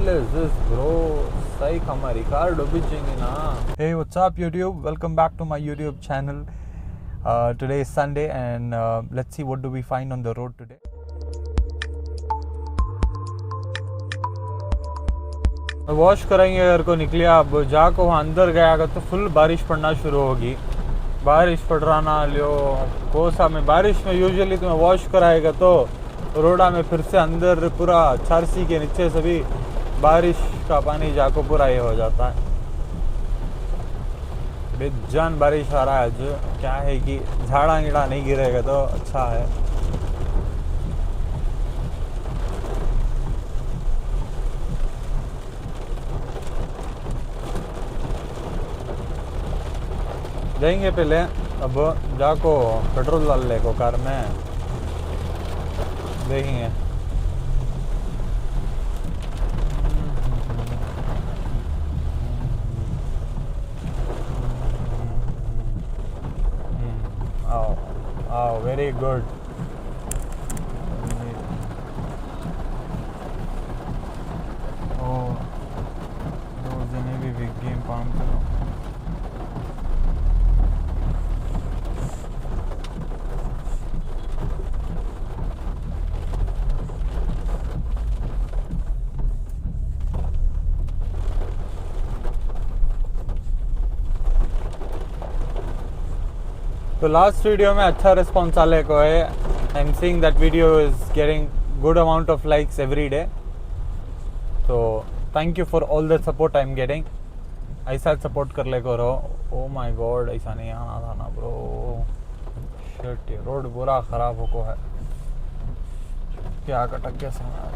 hell is this, bro? Psych, हमारी car डूबी जाएंगी ना. Hey, what's up, YouTube? Welcome back to my YouTube channel. Today is Sunday, and let's see what do we find on the road today. Wash करेंगे अगर को निकले. अब जाको वहाँ अंदर गया अगर तो फुल बारिश पड़ना शुरू होगी. बारिश पड़ रहा ना लियो कोसा में. बारिश में यूजुअली तुम्हें वॉश कराएगा तो रोडा में फिर से अंदर पूरा चारसी के नीचे सभी बारिश का पानी जाको पूरा ये हो जाता है. बेजान बारिश आ रहा है आज. क्या है कि झाड़ा गिड़ा नहीं गिरेगा तो अच्छा है. जाएंगे पहले. अब जाको पेट्रोल डाल ले को कार में देखेंगे. आओ वेरी गुड. जने भी बिग गेम पाम करो. तो लास्ट वीडियो में अच्छा रिस्पॉन्स आने को है. I am seeing that video is getting good amount of likes every day. तो thank you for all the support I am getting. ऐसा सपोर्ट कर ले करो. ओ माय गॉड, ऐसा नहीं आना था ना ब्रो. शिट, ये रोड पूरा ख़राब हो को है. क्या कटक के समय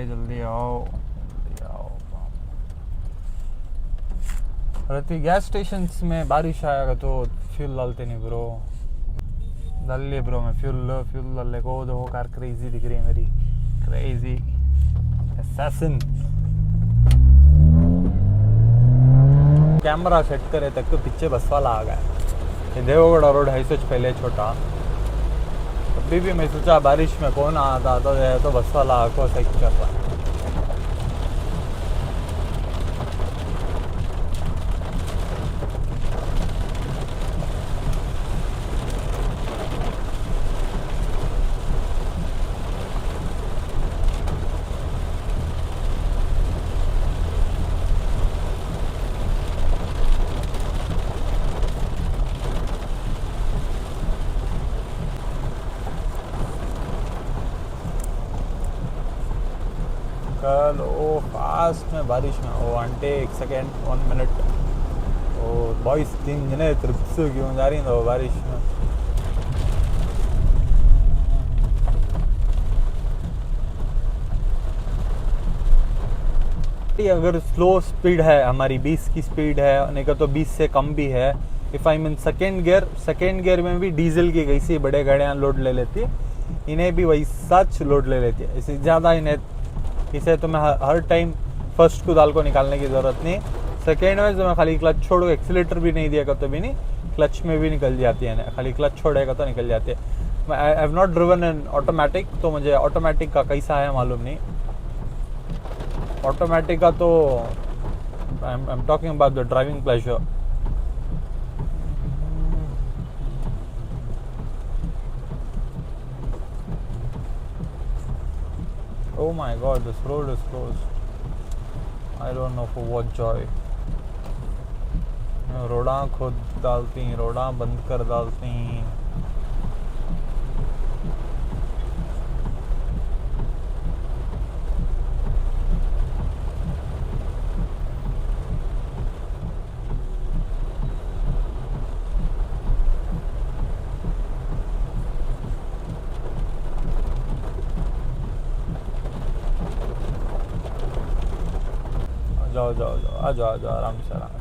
जल्दी आओ. रहती गैस स्टेशंस में बारिश आएगा तो फ्यूल डालते नहीं ब्रो. डाल लिए ब्रो. मैं फ्यूल डाल ले को. देखो कार क्रेजी दिख रही है मेरी. Crazy assassin. कैमरा सेट करे तक तो पीछे बस वाला आ गया. ये देवगढ़ रोड है सोच पहले छोटा. अभी भी मैं सोचा बारिश में कौन आता तो बस वाला आको सेट कर रहा है. कल ओ फास्ट में बारिश में ओ आंटे 1 सेकेंड 1 मिनट. ओ बॉयस 3 जने ट्रिप्स क्यों जा रही हो बारिश में. अगर स्लो स्पीड है हमारी 20 की स्पीड है नहीं का तो 20 से कम भी है. If I mean second gear में भी डीजल की कैसी बड़े गाड़ियाँ लोड ले लेती है. इन्हें भी वैसा लोड ले लेती है. इससे ज़्यादा इन्हें इसे तुम्हें हर टाइम फर्स्ट कुदाल को निकालने की ज़रूरत नहीं. सेकेंड में तुम्हें खाली क्लच छोड़ो. एक्सीलेटर भी नहीं दिएगा तो भी नहीं, क्लच में भी निकल जाती है. खाली क्लच छोड़ेगा तो निकल जाती है. I have not driven in automatic तो मुझे ऑटोमेटिक का कैसा है मालूम नहीं. ऑटोमेटिक का तो I am talking about the driving pleasure. Oh my god, this road is closed. I don't know for what joy. रोड़ा खुद डालती, रोड़ा बंद कर डालती. जाओ जाओ जाओ, आ जाओ आ जाओ, आराम से आराम।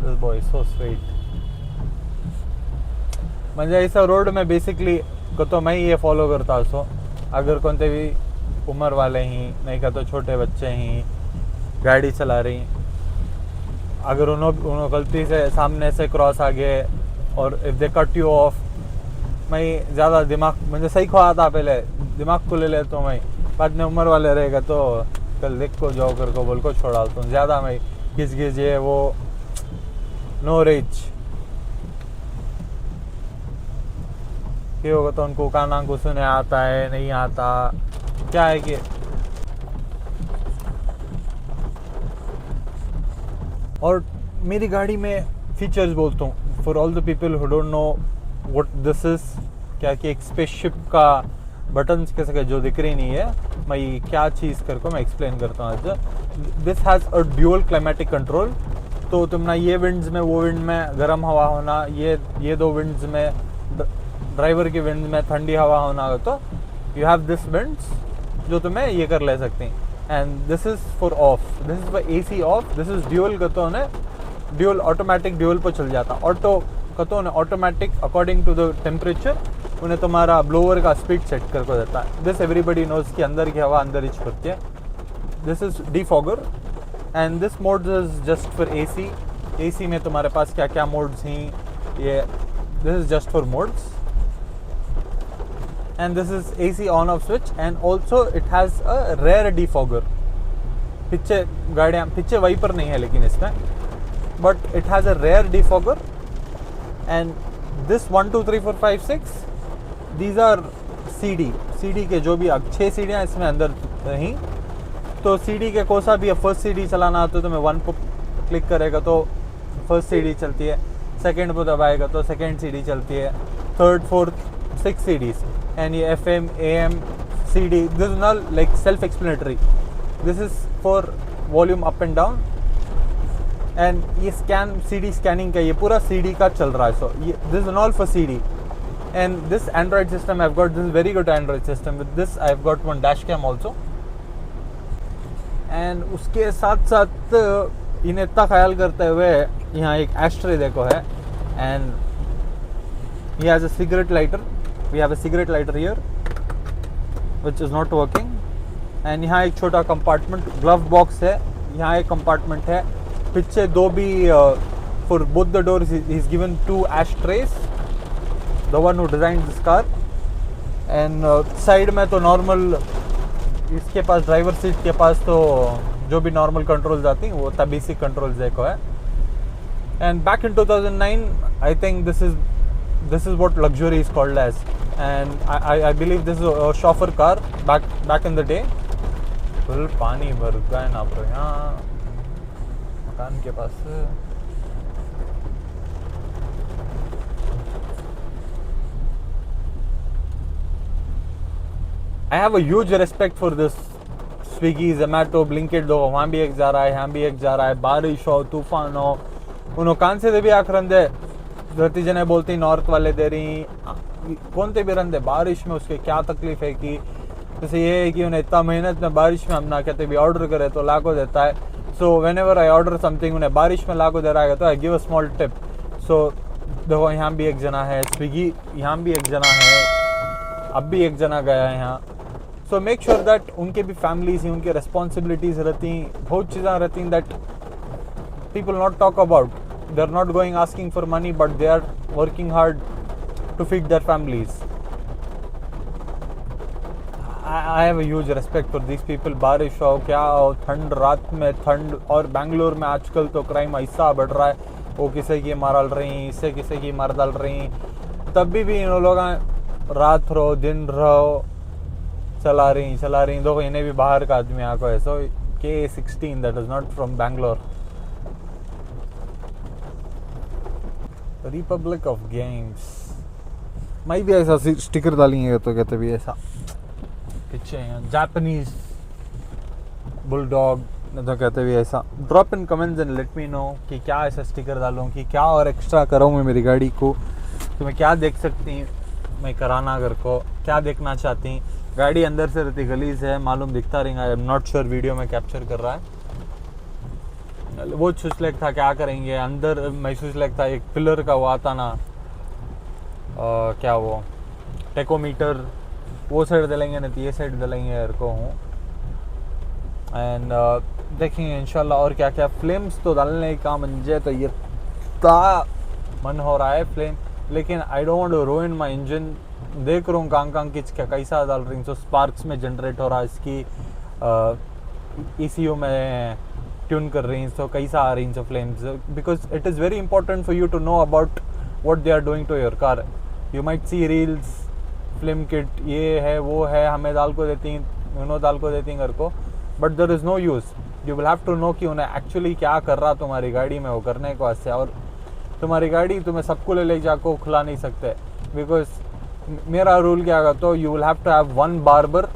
This boy so sweet. म्हणजे ऐसा रोड में बेसिकली को तो मैं ये फॉलो करता हूँ। अगर कोणते भी उम्र वाले ही नहीं का तो छोटे बच्चे ही गाड़ी चला रही, अगर उन्होंने गलती से सामने से क्रॉस आ गए और if they cut you of, मैं ज़्यादा दिमाग मुझे सही खो आता, पहले दिमाग को ले लेता हूँ मैं, बाद में उम्र वाले रहेगा तो कल देख को जाओ कर को बोल को छोड़ डालता हूँ। ज़्यादा मैं घिस ये वो नो रिच कि होगा तो उनको काना को सुने आता है नहीं आता, क्या है कि और मेरी गाड़ी में फीचर्स बोलता हूँ for all the people who don't know what this is, क्या कि एक स्पेसशिप का बटन्स कैसे का जो दिख रही नहीं है, मैं क्या चीज़ कर को मैं एक्सप्लेन करता हूँ आज। This has a dual climatic control, तो तुम ना ये विंड्स में वो विंड में गर्म हवा होना, ये दो विंड्स में ड्राइवर की विंड में ठंडी हवा होना हो, तो यू हैव दिस विंड्स जो तुम्हें ये कर ले सकते हैं। And this is for of, this is for AC of, this is dual का तो ड्यूअल ऑटोमेटिक ड्यूअल पर चल जाता। ऑटो का तो automatic according to the temperature उन्हें तुम्हारा ब्लोअर का स्पीड सेट करके देता है। दिस एवरीबडी नोज कि अंदर की हवा अंदर ही छोड़ती है। This is defogger and this mode is just for AC में तुम्हारे पास क्या क्या मोड्स हैं, ये this is just for modes and this is AC on off switch and also it has a rear defogger। पीछे गाड़ियाँ पीछे वाइपर नहीं है लेकिन इसमें, but it has a rear defogger and this 1 2 3 4 5 6 these are CD के जो भी 6 सीढ़ियाँ इसमें अंदर रहीं, तो CD के कोई सा भी फर्स्ट CD चलाना आता है तो मैं 1 को क्लिक करेगा तो फर्स्ट CD चलती है, सेकेंड को दबाएगा तो सेकेंड CD चलती है, थर्ड फोर्थ 6 CDs and ये FM AM CD, this is not like self-explanatory, this is for volume up and down and ये CD scanning का ये पूरा CD का चल रहा है। so this is all for CD and this Android system I've got, this is very good Android system, with this I've got one dash cam also and उसके साथ साथ इन्हें इतना ख्याल करते हुए यहाँ एक एस्ट्रे देखो है and he has a cigarette lighter, we have a cigarette lighter here which is not working and यहाँ एक छोटा कंपार्टमेंट ग्लव बॉक्स है, यहाँ एक कंपार्टमेंट है, पीछे दो भी for both the doors he's given 2 ashtrays, the one who designed this car and side में तो नॉर्मल इसके पास ड्राइवर सीट के पास तो जो भी नॉर्मल कंट्रोल्स आती हैं वो तब बेसिक कंट्रोल्स देखो है। and back in 2009 I think this is what luxury is called as and I believe this is a chauffeur car back in the day। Full पानी भर गया है ना ब्रो यहाँ मकान के पास। I have a huge respect for this Swiggy, Zomato, Blinkit, दो वहाँ भी एक जा रहा है यहाँ भी एक जा रहा है, बारिश हो तूफान हो उन्होंने कान से भी आख रंदे धरती जने बोलती नॉर्थ वाले दे रही कौन ते भी रंदे बारिश में उसके क्या तकलीफ है कि जैसे ये है कि उन्हें इतना मेहनत में बारिश में हम ना कहते भी ऑर्डर करे तो लाखों देता है। So whenever I order something उन्हें बारिश में लाखों दे रहा है तो I give a small tip. So देखो यहाँ भी एक जना है, स्विगी यहाँ भी एक जना है, अब भी एक जना गया है यहाँ। सो मेक श्योर दैट उनके भी फैमिलीज ही उनकी रिस्पॉन्सिबिलिटीज रहती, बहुत चीज़ें रहती that people not talk about. They are not going asking for money but they are working hard to feed their families. I have a huge respect for these people। बारिश हो क्या हो ठंड, रात में ठंड, और बेंगलोर में आजकल तो क्राइम ऐसा बढ़ रहा है, वो किसी की मार डाल रही, इससे किसी की मार डाल रही, तब भी इन लोग रात रहो दिन रहो चला रही। देखो इन्हें भी बाहर का आदमी आको है। सो K16 that is not from Bangalore। Republic of games मैं भी ऐसा स्टिकर डालेंगे तो कहते भी ऐसा पीछे जापानीज बुलडॉग तो कहते भी ऐसा। Drop in comments and let me know कि क्या ऐसा स्टिकर डालूँ कि क्या और एक्स्ट्रा कराऊँ मैं मेरी गाड़ी को, तो मैं क्या देख सकती मैं कराना घर को क्या देखना चाहती। गाड़ी अंदर से रहती गलीज है, मालूम दिखता रहेगा, I am not sure video में कैप्चर कर रहा है। वो सुसलेक था, क्या करेंगे अंदर महसूस लगता है। एक पिलर का वो आता ना क्या वो टेकोमीटर, वो साइड डलेंगे नहीं तो ये साइड डलेंगे यार को हूँ। एंड देखेंगे इंशाल्लाह और क्या क्या। फ्लेम्स तो डालने का मंजे तो ये मन हो रहा है फ्लेम, लेकिन I don't want to ruin my engine. देख रहा हूँ कांग किच क्या कैसा डाल रही, तो स्पार्क्स में जनरेट हो रहा है इसकी, ECU में ट्यून कर रही हैं, तो कैसा आ रही हैं flames, because it is very important for you to know about what they are doing to your car. You might see reels, flame kit ये है वो है, हमें दाल को देती हैं, उन्होंने दाल को देती हैं घर को, but there is no use. You will have to know कि उन्हें एक्चुअली क्या कर रहा तुम्हारी गाड़ी में वो करने को वास्ते। और तुम्हारी गाड़ी तुम्हें सबको ले जाको खुला नहीं सकते, बिकॉज मेरा रूल क्या होगा, तो you will have to have one barber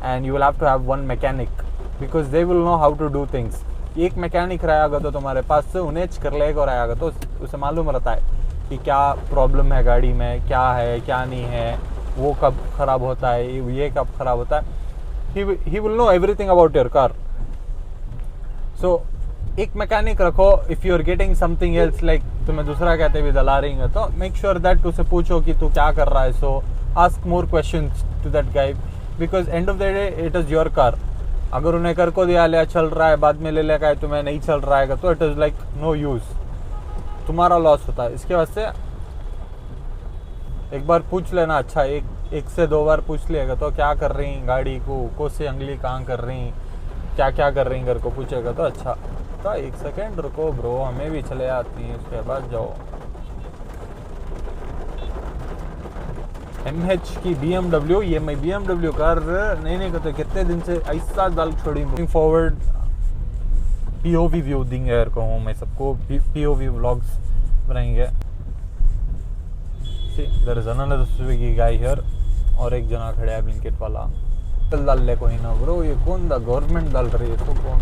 and you will have to have one mechanic, because they will know how to do things. एक मैकेनिक रहेगा तो तुम्हारे पास से उन्हें कर लेगा रहेगा, तो उसे मालूम रहता है कि क्या प्रॉब्लम है गाड़ी में, क्या है क्या नहीं है, वो कब ख़राब होता है, ये कब ख़राब होता है। He will know everything about your car. So एक मैकेनिक रखो। If you are getting something else, like तुम्हें दूसरा कहते हुए दला रही है, तो मेक श्योर दैट उसे पूछो कि तू क्या कर रहा है। So ask more questions to that guy, because end of the day it is your car. अगर उन्हें कर को दिया लिया चल रहा है, बाद में ले लेगा तुम्हें नहीं चल रहा है, तो it is like no use, तुम्हारा लॉस होता है। इसके वास्ते एक बार पूछ लेना, अच्छा एक से दो बार पूछ लेगा, तो क्या कर रही हैं गाड़ी को से अंगली कहाँ कर रही हैं, क्या क्या कर रही हैं घर को पूछेगा तो अच्छा। तो एक सेकेंड रुको ब्रो, हमें भी चले आती हैं, उसके बाद जाओ। MH की BMW, ये मैं BMW कार नहीं करते कितने दिन से ऐसा दाल छोड़ी। मूविंग फॉरवर्ड POV व्यू देंगे यार को हूँ मैं सबको, POV व्लॉग्स बनाएंगे। There is another Swiggy guy here, और एक जना खड़ा है ब्लिंकिट वाला। चल डाल ले कोई ना ब्रो, ये कौन दा गवर्नमेंट डाल रही है, तो कौन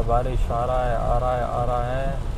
बारिश आ रहा है आ रहा है आ रहा है।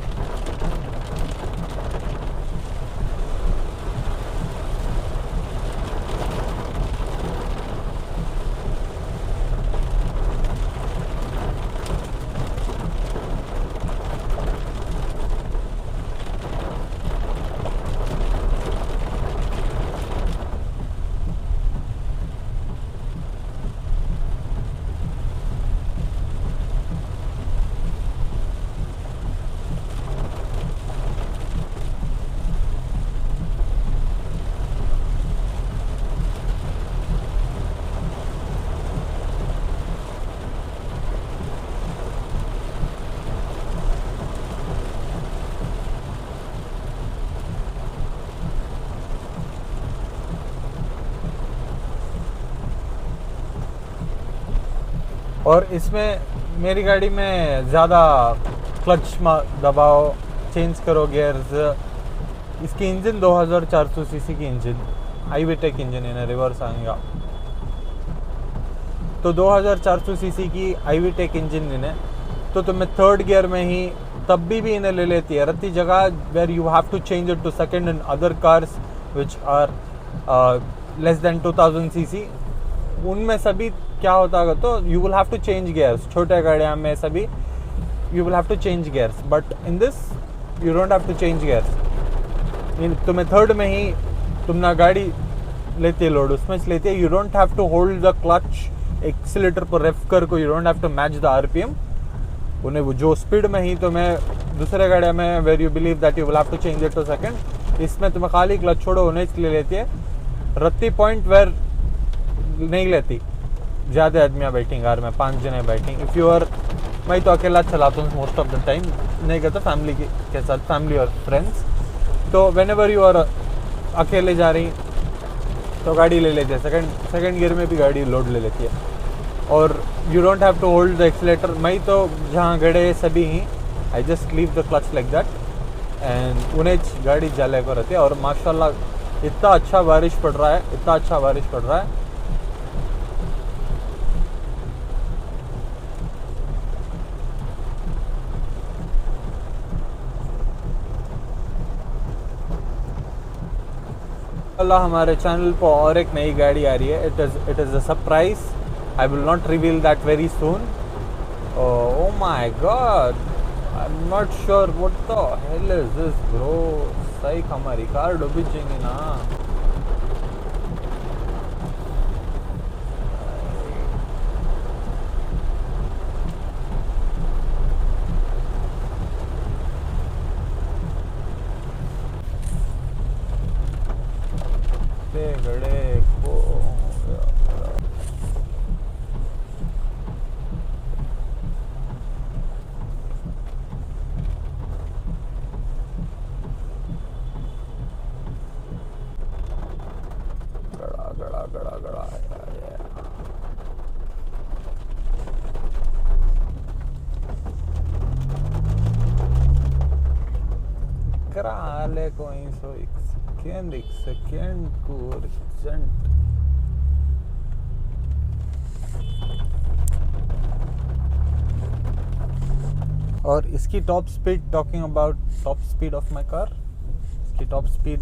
और इसमें मेरी गाड़ी में ज़्यादा क्लच दबाओ, चेंज करो गियर्स। इसकी इंजन 2400 सीसी की इंजन, iVTEC इंजन है ना, रिवर्स आएगा तो 2400 सीसी की iVTEC इंजन है, तो तुम्हें थर्ड गियर में ही तब भी इन्हें ले लेती है। रत्ती जगह where you have to change it to second in other cars which are less than 2000 CC, उनमें सभी क्या होता होगा, तो you will have to change gears. छोटे गाड़ियाँ में सभी you will have to change gears, but in this you don't have to change gears. तुम्हें थर्ड में ही तुमने गाड़ी लेती है लोड, उसमें से लेती है, you don't have to hold the clutch accelerator पर रेफ कर को, you don't have to match the RPM। उन्हें वो जो स्पीड में ही तुम्हें दूसरे गाड़ियाँ में where you believe that you will have to change it to second, इसमें तुम्हें खाली क्लच छोड़ो उन्हें ले लेती है। रत्ती पॉइंट वेर नहीं लेती, ज़्यादा आदमियाँ बैठेंगे कार में, 5 जने बैठेंगे। इफ़ यू आर, मैं तो अकेला चलाता हूँ मोस्ट ऑफ द टाइम, नहीं करता फैमिली के साथ, फैमिली और फ्रेंड्स। तो वेन एवर यू आर अकेले जा रही तो गाड़ी ले लेती है, सेकंड गियर में भी गाड़ी लोड ले लेती है, और you don't have to hold the accelerator. मैं तो जहाँ गड़े सभी ही I just leave the clutch like that and उन्हें गाड़ी जले को रहती है। और माशाल्लाह इतना अच्छा बारिश पड़ रहा है, इतना अच्छा बारिश पड़ रहा है। इंशाल्लाह हमारे चैनल पर और एक नई गाड़ी आ रही है. It is a surprise. I will not reveal that very soon. Oh my god, I'm not sure what the hell is this, bro. सही हमारी कार डूबी जाएंगी ना. गड़े को गड़ा करा ले कोई सो एक सेकेंड को अर्जेंट. और इसकी top speed, talking about top speed of my car, इसकी टॉप स्पीड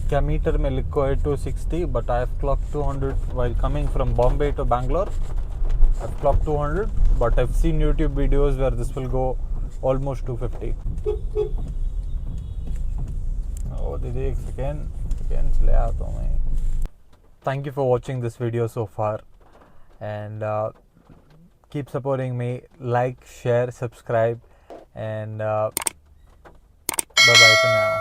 क्या मीटर में लिखो है 260, but I have clock 200 while coming from Bombay to Bangalore. I've clocked 200, but I've seen YouTube videos where this will go almost 250. Oh, दीदी एक second ले आता हूँ मैं. Thank you for watching this video so far, and keep supporting me. Like, share, subscribe, and bye bye for now.